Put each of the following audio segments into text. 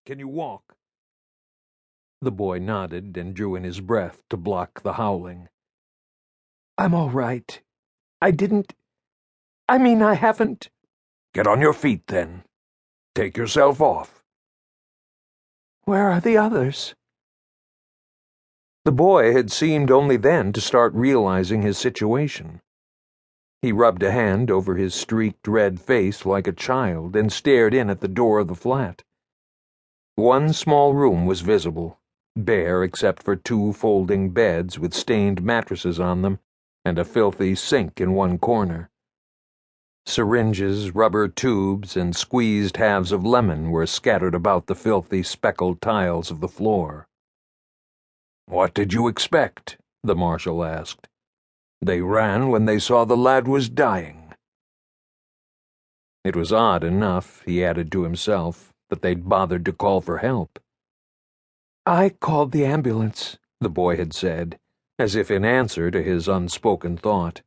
Can you walk?" The boy nodded and drew in his breath to block the howling. "I'm all right. I haven't—" "Get on your feet, then. Take yourself off." "Where are the others?" The boy had seemed only then to start realizing his situation. He rubbed a hand over his streaked red face like a child and stared in at the door of the flat. One small room was visible, bare except for 2 folding beds with stained mattresses on them and a filthy sink in one corner. Syringes, rubber tubes, and squeezed halves of lemon were scattered about the filthy speckled tiles of the floor. "What did you expect?" the marshal asked. "They ran when they saw the lad was dying." It was odd enough, he added to himself, that they'd bothered to call for help. "I called the ambulance," the boy had said, as if in answer to his unspoken thought.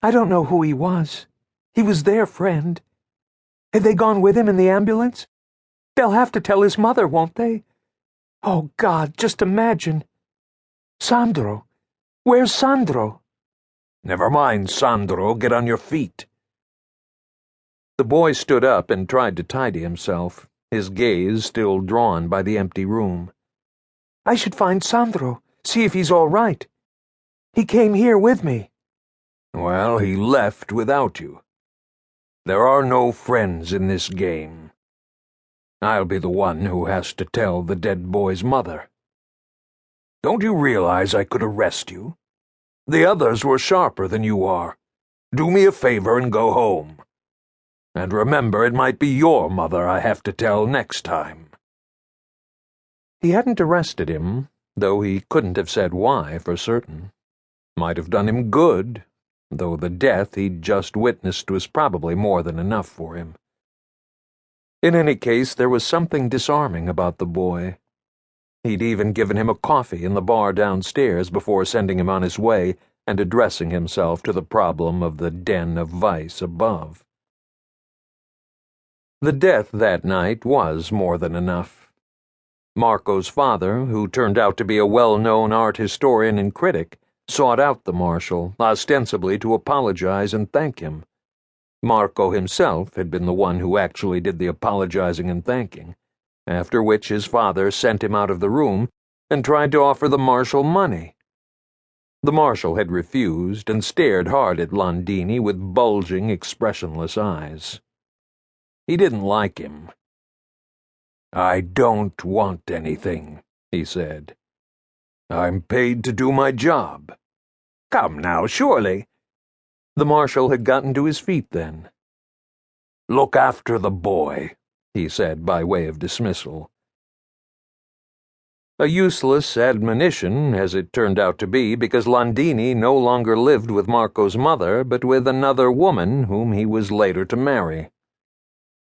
"I don't know who he was. He was their friend. Have they gone with him in the ambulance? They'll have to tell his mother, won't they? Oh, God, just imagine. Sandro. Where's Sandro?" "Never mind, Sandro. Get on your feet." The boy stood up and tried to tidy himself, his gaze still drawn by the empty room. "I should find Sandro, see if he's all right. He came here with me." "Well, he left without you. There are no friends in this game. I'll be the one who has to tell the dead boy's mother. Don't you realize I could arrest you? The others were sharper than you are. Do me a favor and go home. And remember, it might be your mother I have to tell next time." He hadn't arrested him, though he couldn't have said why for certain. Might have done him good, though the death he'd just witnessed was probably more than enough for him. In any case, there was something disarming about the boy. He'd even given him a coffee in the bar downstairs before sending him on his way and addressing himself to the problem of the den of vice above. The death that night was more than enough. Marco's father, who turned out to be a well-known art historian and critic, sought out the marshal, ostensibly to apologize and thank him. Marco himself had been the one who actually did the apologizing and thanking, after which his father sent him out of the room and tried to offer the marshal money. The marshal had refused and stared hard at Landini with bulging, expressionless eyes. He didn't like him. "I don't want anything," he said. "I'm paid to do my job." "Come now, surely." The marshal had gotten to his feet then. "Look after the boy," he said by way of dismissal. A useless admonition, as it turned out to be, because Landini no longer lived with Marco's mother, but with another woman whom he was later to marry.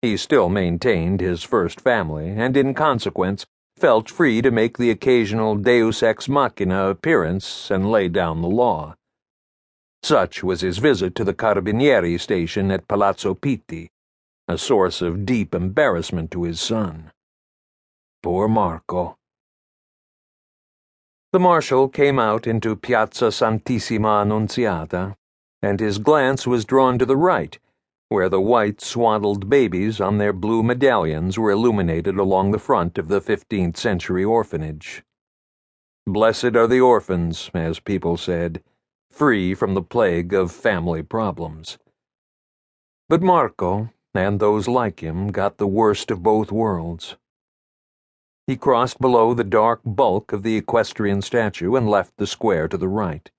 He still maintained his first family, and in consequence felt free to make the occasional deus ex machina appearance and lay down the law. Such was his visit to the carabinierithe station at Palazzo Pitti, a source of deep embarrassment to his son. Poor Marco. The marshal came out into Piazza Santissima Annunziata, and his glance was drawn to the right, where the white swaddled babies on their blue medallions were illuminated along the front of the 15th-century orphanage. Blessed are the orphans, as people said, free from the plague of family problems. But Marco, and those like him, got the worst of both worlds. He crossed below the dark bulk of the equestrian statue and left the square to the right.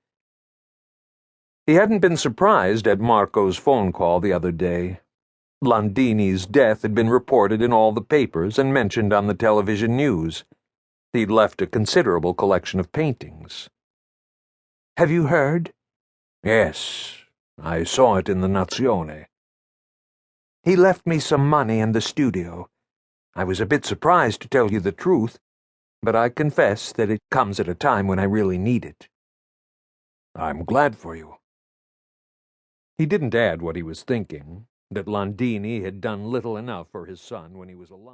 He hadn't been surprised at Marco's phone call the other day. Landini's death had been reported in all the papers and mentioned on the television news. He'd left a considerable collection of paintings. "Have you heard?" "Yes, I saw it in the Nazione." "He left me some money in the studio. I was a bit surprised, to tell you the truth, but I confess that it comes at a time when I really need it." "I'm glad for you." He didn't add what he was thinking, that Landini had done little enough for his son when he was alive.